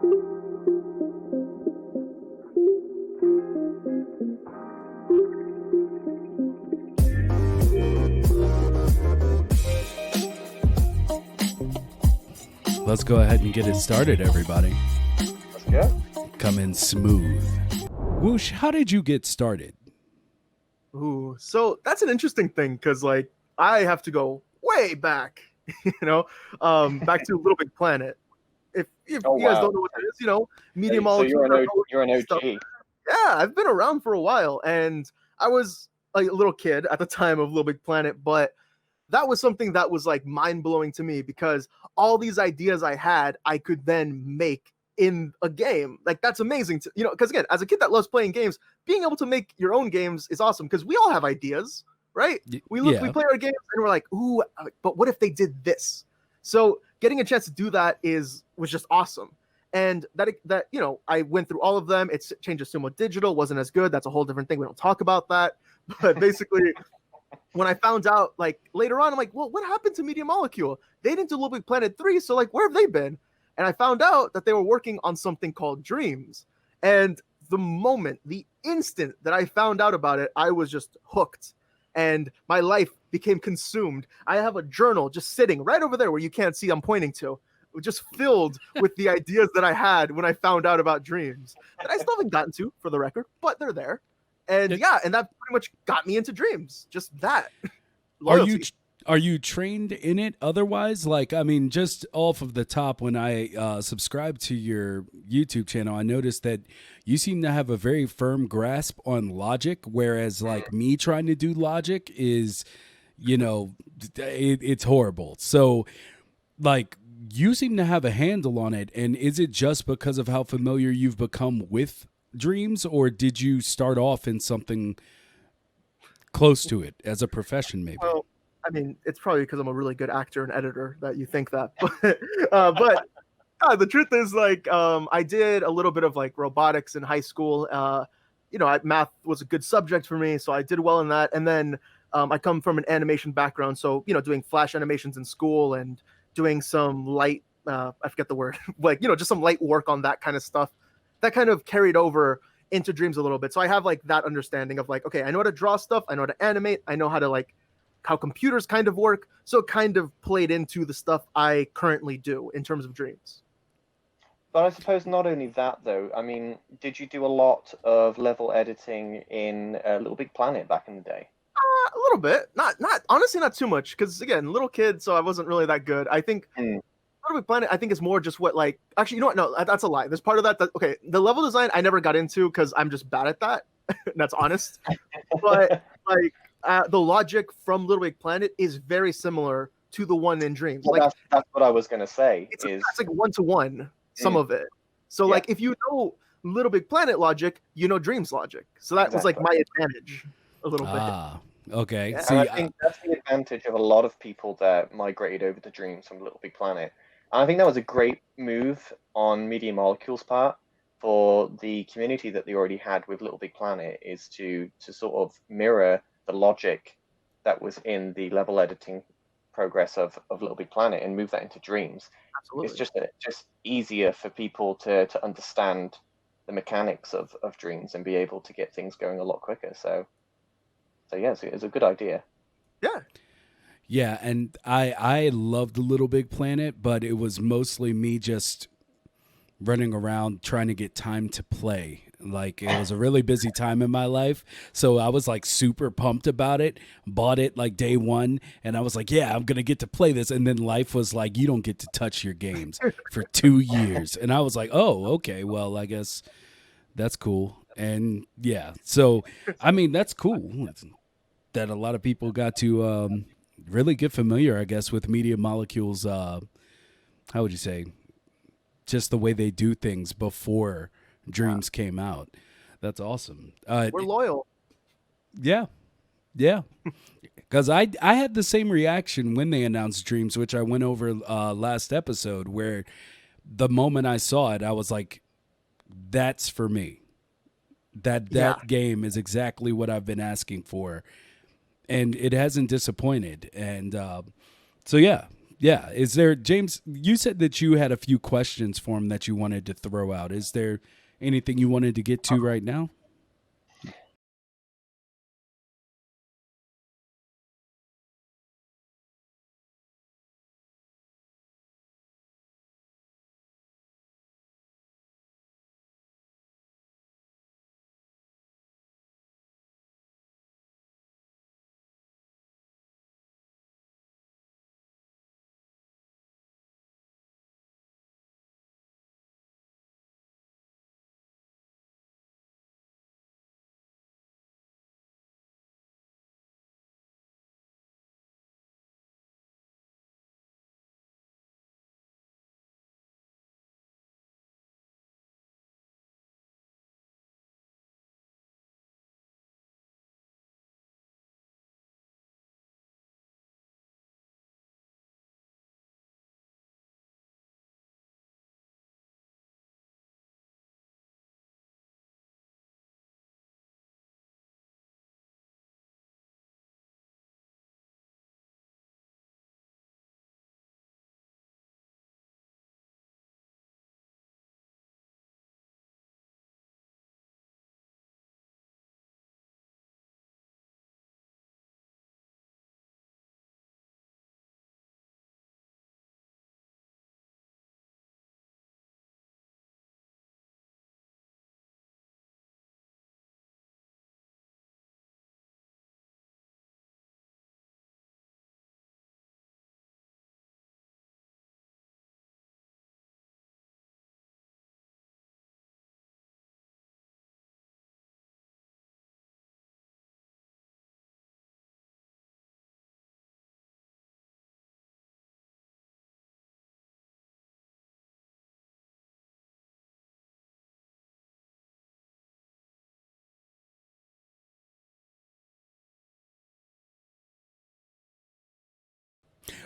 Let's go ahead and get it started, everybody. Let's go. Come in smooth. Whoosh, how did you get started? Ooh, so that's an interesting thing because, like, I have to go way back, back to Little Big Planet. If you guys don't know what it is, Media Molecule. So you're an OG. Stuff. Yeah, I've been around for a while, and I was a little kid at the time of Little Big Planet, but that was something that was like mind-blowing to me because all these ideas I had, I could then make in a game. Like, that's amazing because again, as a kid that loves playing games, being able to make your own games is awesome because we all have ideas, right? We play our games and we're like, ooh, but what if they did this? So getting a chance to do that was just awesome. And that I went through all of them. It's changed to Sumo Digital, wasn't as good. That's a whole different thing. We don't talk about that. But basically, when I found out, like, later on, I'm like, well, what happened to Media Molecule? They didn't do Little Big Planet 3, so, like, where have they been? And I found out that they were working on something called Dreams. And the instant that I found out about it, I was just hooked. And my life became consumed. I have a journal just sitting right over there where you can't see I'm pointing to, just filled with the ideas that I had when I found out about Dreams. That I still haven't gotten to, for the record, but they're there. And and that pretty much got me into Dreams. Just that. Are you trained in it otherwise? Like, I mean, just off of the top, when I subscribed to your YouTube channel, I noticed that you seem to have a very firm grasp on logic, whereas like me trying to do logic is, it's horrible. So, like, you seem to have a handle on it. And is it just because of how familiar you've become with Dreams, or did you start off in something close to it as a profession, maybe? Well, I mean, it's probably because I'm a really good actor and editor that you think that. But the truth is, like, I did a little bit of like robotics in high school. Math was a good subject for me, so I did well in that. And then I come from an animation background, so doing flash animations in school and doing some light, I forget the word, like just some light work on that kind of stuff. That kind of carried over into Dreams a little bit. So I have like that understanding of like, okay, I know how to draw stuff, I know how to animate, I know how to like how computers kind of work. So it kind of played into the stuff I currently do in terms of Dreams. But I suppose not only that though. I mean, did you do a lot of level editing in Little Big Planet back in the day? A little bit, not honestly, not too much, because again, little kid, so I wasn't really that good. I think Little Big Planet, I think, is more just what, like, actually, you know what? No, that's a lie. There's part of that okay, the level design I never got into because I'm just bad at that. That's honest. But like the logic from Little Big Planet is very similar to the one in Dreams. Well, like that's what I was gonna say. It's like 1-to-1, some of it. So like if you know Little Big Planet logic, you know Dreams logic. So that was like my advantage a little bit. Okay. Yeah, See, I think that's the advantage of a lot of people that migrated over to Dreams from Little Big Planet. And I think that was a great move on Media Molecule's part for the community that they already had with Little Big Planet, is to sort of mirror the logic that was in the level editing progress of Little Big Planet and move that into Dreams. Absolutely. It's just easier for people to understand the mechanics of Dreams and be able to get things going a lot quicker. So yeah, it's a good idea. Yeah. Yeah, and I loved Little Big Planet, but it was mostly me just running around trying to get time to play. Like, it was a really busy time in my life, so I was like super pumped about it, bought it like day one, and I was like, yeah, I'm going to get to play this. And then life was like, you don't get to touch your games for 2 years. And I was like, oh, okay, well, I guess that's cool. And yeah, so, I mean, that's cool that a lot of people got to really get familiar, I guess, with Media Molecule's, how would you say, just the way they do things before Dreams came out. That's awesome. We're loyal. Yeah. Because I had the same reaction when they announced Dreams, which I went over last episode, where the moment I saw it, I was like, that's for me. That game is exactly what I've been asking for. And it hasn't disappointed. And so, yeah, Yeah. Is there, James, you said that you had a few questions for him that you wanted to throw out. Is there anything you wanted to get to right now?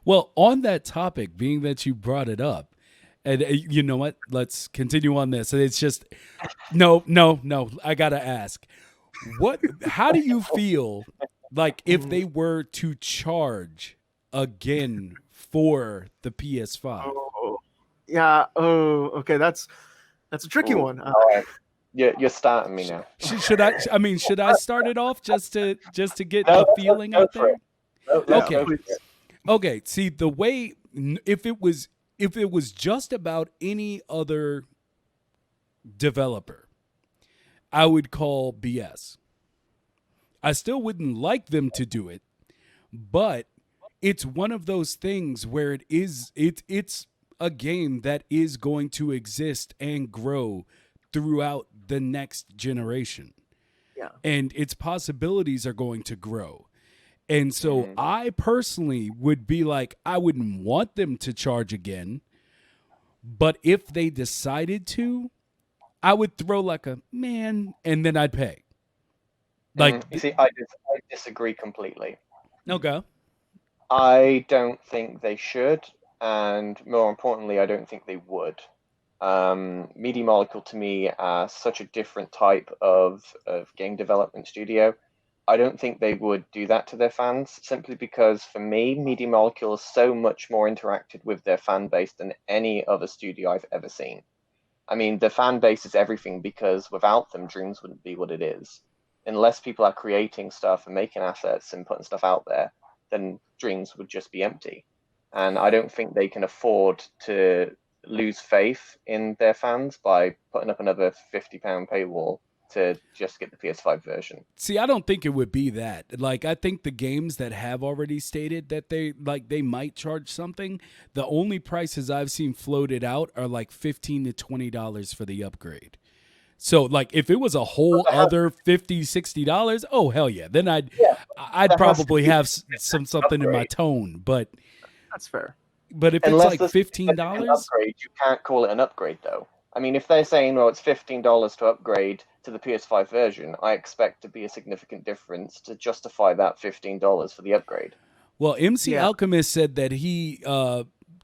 Well, on that topic, being that you brought it up, and you know what? Let's continue on this. It's just, no. I got to ask. How do you feel like if they were to charge again for the PS5? Oh, yeah. Oh, okay. That's a tricky Ooh, one. all right. You're starting me now. Should I? I mean, should I start it off just to get No, a feeling go out for there? it. No, Yeah, Okay. go for please. it. Okay. See, the way if it was just about any other developer, I would call BS. I still wouldn't like them to do it, but it's one of those things where it's a game that is going to exist and grow throughout the next generation. Yeah. And its possibilities are going to grow. And so Mhm. I personally would be like, I wouldn't want them to charge again. But if they decided to, I would throw like a man and then I'd pay. Like, You see, I disagree completely. okay. I don't think they should, and more importantly, I don't think they would. Media Molecule to me are such a different type of game development studio. I don't think they would do that to their fans simply because for me, Media Molecule is so much more interacted with their fan base than any other studio I've ever seen. I mean, the fan base is everything because without them, Dreams wouldn't be what it is. Unless people are creating stuff and making assets and putting stuff out there, then Dreams would just be empty. And I don't think they can afford to lose faith in their fans by putting up another £50 paywall to just get the PS5 version. See, I don't think it would be that. Like, I think the games that have already stated that they might charge something, the only prices I've seen floated out are like $15 to $20 for the upgrade. So, like, if it was a whole other $50, $60, oh hell yeah, then Yeah, I'd that has to probably be have something in my upgrade. tone. That's fair. But if it's Unless like there's an $15, upgrade, you can't call it an upgrade though. I mean, if they're saying, well, it's $15 to upgrade to the PS5 version, I expect to be a significant difference to justify that $15 for the upgrade. well, MC Yeah. Alchemist said that he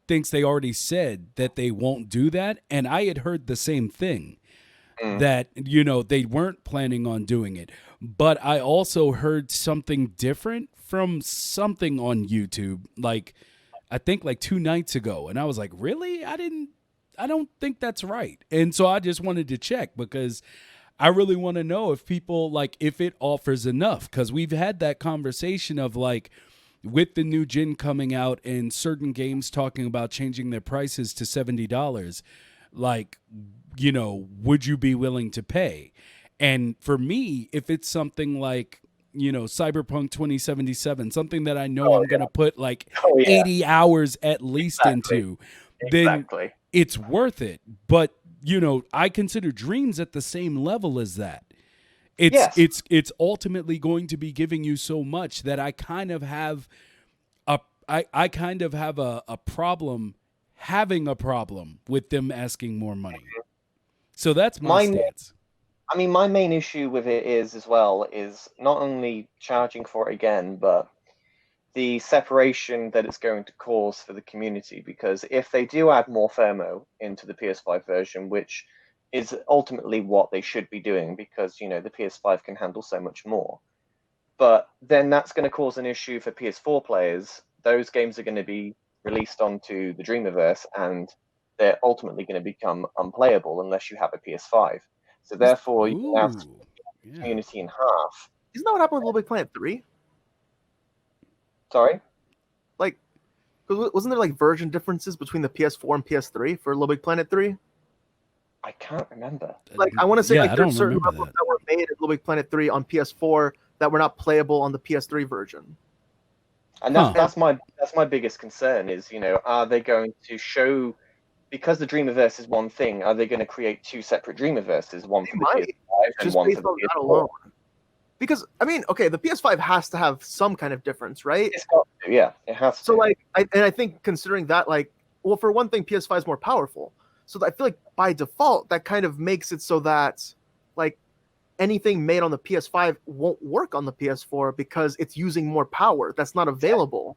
thinks they already said that they won't do that, and I had heard the same thing. Mm. That they weren't planning on doing it, but I also heard something different from something on YouTube. Like I think like 2 nights ago, and I was like, really? I don't think that's right. And so I just wanted to check because I really want to know if people like if it offers enough, because we've had that conversation of like with the new gen coming out and certain games talking about changing their prices to $70, like, would you be willing to pay? And for me, if it's something like, Cyberpunk 2077, something that I know I'm going to put like Oh yeah, 80 hours at least exactly, into, then exactly. it's worth it. But, I consider Dreams at the same level as that. Yes. It's ultimately going to be giving you so much that I kind of have I kind of have a problem having a problem with them asking more money. So that's my stance. I mean, my main issue with it is as well is not only charging for it again, but the separation that it's going to cause for the community. Because if they do add more thermo into the PS5 version, which is ultimately what they should be doing, because the PS5 can handle so much more, but then that's going to cause an issue for PS4 players. Those games are going to be released onto the Dreamiverse, and they're ultimately going to become unplayable unless you have a PS5. So therefore, you have to split the community in half. Isn't that what happened with Little Big Planet 3? Sorry? Like, wasn't there like version differences between the PS4 and PS3 for Little Big Planet 3? I can't remember. Like, I want to say Yeah, like I there's don't certain remember levels that were made at Little Big Planet 3 on PS4 that were not playable on the PS3 version. And that's my biggest concern is, are they going to show, because the Dreamiverse is one thing, are they going to create two separate Dreamiverses, one for the PS5 and one for the PS4? Alone. Because I mean, okay, the PS5 has to have some kind of difference, right? It's got to, yeah, it has to. So like, I think considering that, like, well, for one thing, PS5 is more powerful, so I feel like by default that kind of makes it so that like anything made on the PS5 won't work on the PS4 because it's using more power that's not available.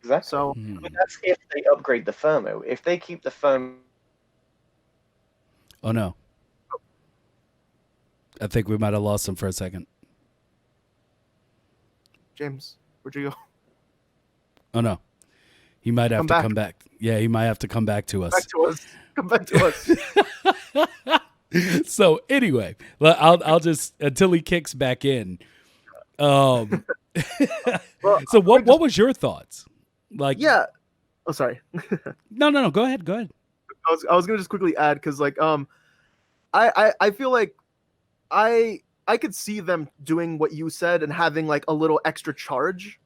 Exactly. So but that's if they upgrade the firmware. If they keep the firmware. Oh no. I think we might have lost him for a second. James, where'd you go? Oh no. He might have to come back. Yeah, he might have to come back to us. Come back to us. So anyway, I'll just until he kicks back in. Well, so what was your thoughts? Like, yeah. Oh, sorry. No. Go ahead. I was gonna just quickly add because like I feel like I could see them doing what you said and having like a little extra charge.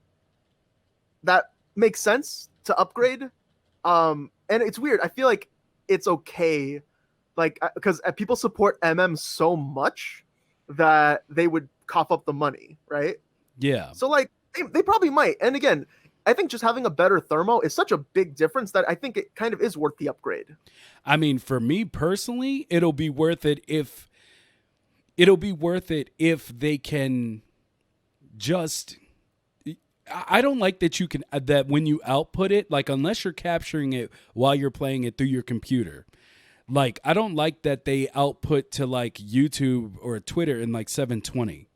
That makes sense to upgrade. And it's weird. I feel like it's okay, like because people support MM so much that they would cough up the money, right? Yeah. So like they probably might. And again, I think just having a better thermo is such a big difference that I think it kind of is worth the upgrade. I mean, for me personally, it'll be worth it if they can just. I don't like that you can that when you output it, like unless you're capturing it while you're playing it through your computer. Like I don't like that they output to like YouTube or Twitter in like 720.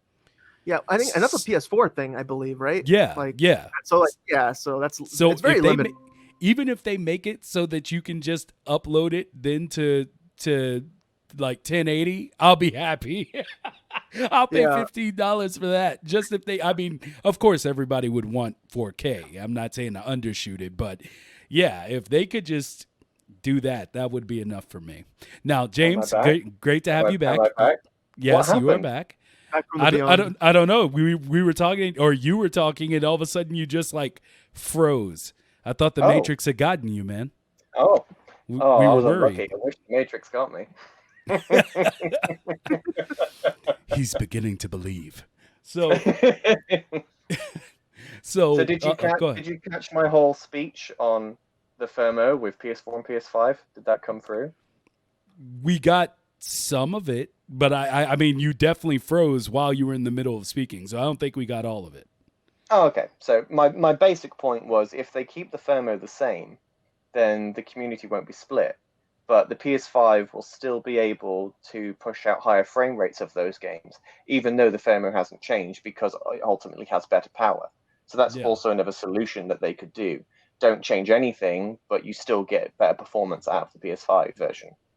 Yeah, I think, and that's a PS4 thing, I believe, right? Yeah, like yeah. So like yeah, so that's so it's very limited. Even if they make it so that you can just upload it then to like 1080, I'll be happy. I'll pay $15 for that. Just if they, I mean, of course, everybody would want 4K. I'm not saying to undershoot it, but yeah, if they could just do that, that would be enough for me. Now, James, great to have you back. Yes, you are back. I don't know. We were talking, or you were talking, and all of a sudden you just like froze. I thought the Matrix had gotten you, man. We were worried. I wish the Matrix got me. He's beginning to believe. So did you catch my whole speech on the firmware with PS4 and PS5? Did that come through? We got some of it, but I mean, you definitely froze while you were in the middle of speaking, so I don't think we got all of it. Oh, okay. So my basic point was if they keep the firmware the same, then the community won't be split. But the PS5 will still be able to push out higher frame rates of those games, even though the firmware hasn't changed, because it ultimately has better power. So that's also another solution that they could do. don't change anything, but you still get better performance out of the PS5 version.